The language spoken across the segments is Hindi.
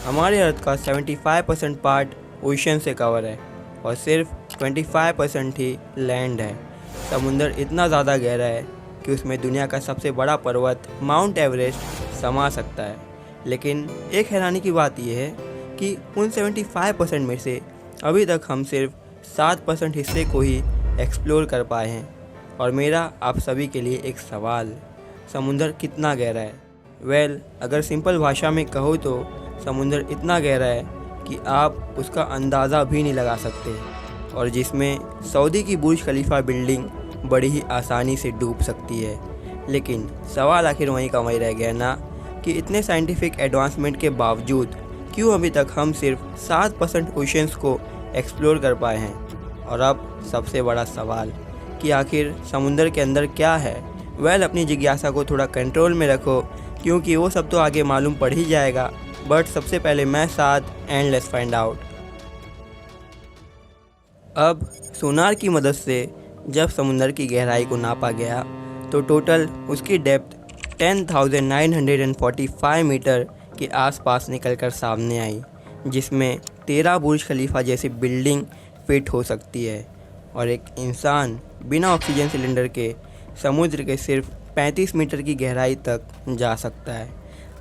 हमारे अर्थ का 75% पार्ट ओशन से कवर है और सिर्फ 25% ही लैंड है। समुंदर इतना ज़्यादा गहरा है कि उसमें दुनिया का सबसे बड़ा पर्वत माउंट एवरेस्ट समा सकता है। लेकिन एक हैरानी की बात यह है कि उन 75% में से अभी तक हम सिर्फ 7% हिस्से को ही एक्सप्लोर कर पाए हैं। और मेरा आप सभी के लिए एक सवाल, समुंदर कितना गहरा है? अगर सिंपल भाषा में कहो तो समुंदर इतना गहरा है कि आप उसका अंदाज़ा भी नहीं लगा सकते और जिसमें सऊदी की बुर्ज खलीफा बिल्डिंग बड़ी ही आसानी से डूब सकती है। लेकिन सवाल आखिर वहीं का वहीं रह गया ना कि इतने साइंटिफिक एडवांसमेंट के बावजूद क्यों अभी तक हम सिर्फ 7% ओशंस को एक्सप्लोर कर पाए हैं। और अब सबसे बड़ा सवाल कि आखिर समुंदर के अंदर क्या है। अपनी जिज्ञासा को थोड़ा कंट्रोल में रखो क्योंकि वो सब तो आगे मालूम पड़ ही जाएगा। बट सबसे पहले मैं साथ एंड लेट्स फाइंड आउट। अब सोनार की मदद से जब समुंदर की गहराई को नापा गया तो टोटल उसकी डेप्थ 10,945 मीटर के आसपास निकलकर सामने आई, जिसमें 13 बुर्ज खलीफा जैसी बिल्डिंग फिट हो सकती है और एक इंसान बिना ऑक्सीजन सिलेंडर के समुद्र के सिर्फ 35 मीटर की गहराई तक जा सकता है।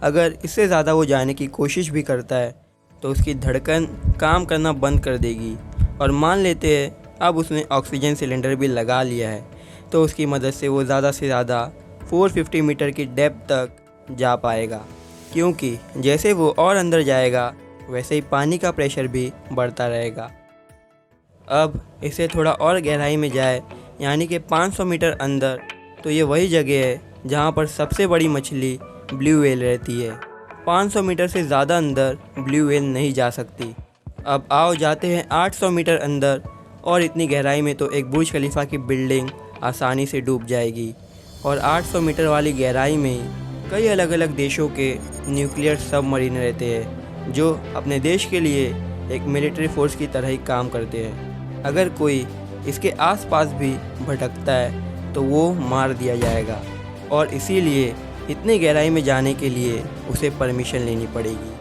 अगर इससे ज़्यादा वो जाने की कोशिश भी करता है तो उसकी धड़कन काम करना बंद कर देगी। और मान लेते हैं अब उसने ऑक्सीजन सिलेंडर भी लगा लिया है तो उसकी मदद से वो ज़्यादा से ज़्यादा 450 मीटर की डेप्थ तक जा पाएगा, क्योंकि जैसे वो और अंदर जाएगा वैसे ही पानी का प्रेशर भी बढ़ता रहेगा। अब इसे थोड़ा और गहराई में जाए यानी कि 500 मीटर अंदर, तो ये वही जगह है जहाँ पर सबसे बड़ी मछली ब्लू व्हेल रहती है। 500 मीटर से ज़्यादा अंदर ब्लू व्हेल नहीं जा सकती। अब आओ जाते हैं 800 मीटर अंदर और इतनी गहराई में तो एक बुर्ज खलीफा की बिल्डिंग आसानी से डूब जाएगी। और 800 मीटर वाली गहराई में ही कई अलग अलग देशों के न्यूक्लियर सबमरीन रहते हैं जो अपने देश के लिए एक मिलिट्री फोर्स की तरह ही काम करते हैं। अगर कोई इसके आसपास भी भटकता है तो वो मार दिया जाएगा और इसीलिए इतनी गहराई में जाने के लिए उसे परमिशन लेनी पड़ेगी।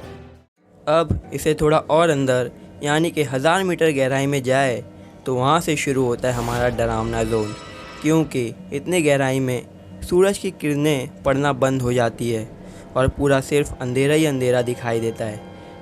अब इसे थोड़ा और अंदर यानी कि 1000 मीटर गहराई में जाए तो वहाँ से शुरू होता है हमारा डरावना जोन, क्योंकि इतनी गहराई में सूरज की किरणें पड़ना बंद हो जाती है और पूरा सिर्फ अंधेरा ही अंधेरा दिखाई देता है।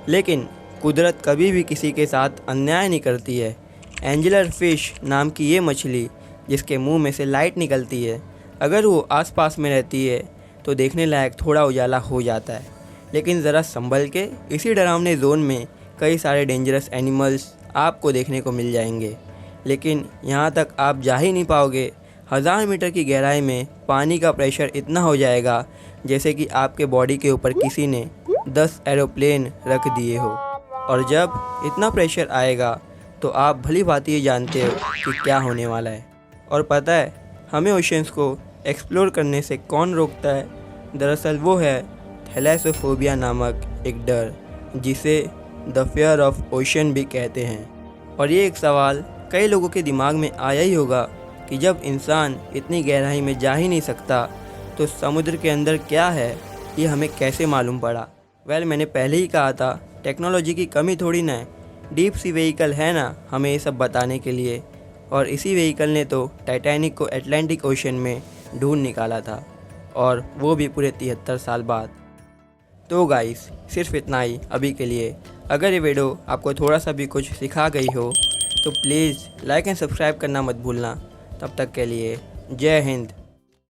लेकिन कुदरत कभी भी किसी के साथ अन्याय नहीं करती है। एंजेलर फिश नाम की ये मछली जिसके मुंह में से लाइट निकलती है, अगर वो आसपास में रहती है तो देखने लायक थोड़ा उजाला हो जाता है। लेकिन ज़रा संभल के, इसी डरावने जोन में कई सारे डेंजरस एनिमल्स आपको देखने को मिल जाएंगे। लेकिन यहाँ तक आप जा ही नहीं पाओगे। 1000 मीटर की गहराई में पानी का प्रेशर इतना हो जाएगा जैसे कि आपके बॉडी के ऊपर किसी ने 10 एरोप्लेन रख दिए हो। और जब इतना प्रेशर आएगा तो आप भली भांति ये जानते हो कि क्या होने वाला है। और पता है हमें ओशंस को एक्सप्लोर करने से कौन रोकता है? दरअसल वो है थैलेसोफोबिया नामक एक डर, जिसे द फियर ऑफ ओशन भी कहते हैं। और ये एक सवाल कई लोगों के दिमाग में आया ही होगा कि जब इंसान इतनी गहराई में जा ही नहीं सकता तो समुद्र के अंदर क्या है, ये हमें कैसे मालूम पड़ा? मैंने पहले ही कहा था, टेक्नोलॉजी की कमी थोड़ी ना है। डीप सी व्हीकल है ना हमें ये सब बताने के लिए। और इसी व्हीकल ने तो टाइटैनिक को अटलांटिक ओशन में ढूंढ निकाला था, और वो भी पूरे 73 साल बाद। तो गाइस सिर्फ इतना ही अभी के लिए। अगर ये वीडियो आपको थोड़ा सा भी कुछ सिखा गई हो तो प्लीज़ लाइक एंड सब्सक्राइब करना मत भूलना। तब तक के लिए जय हिंद।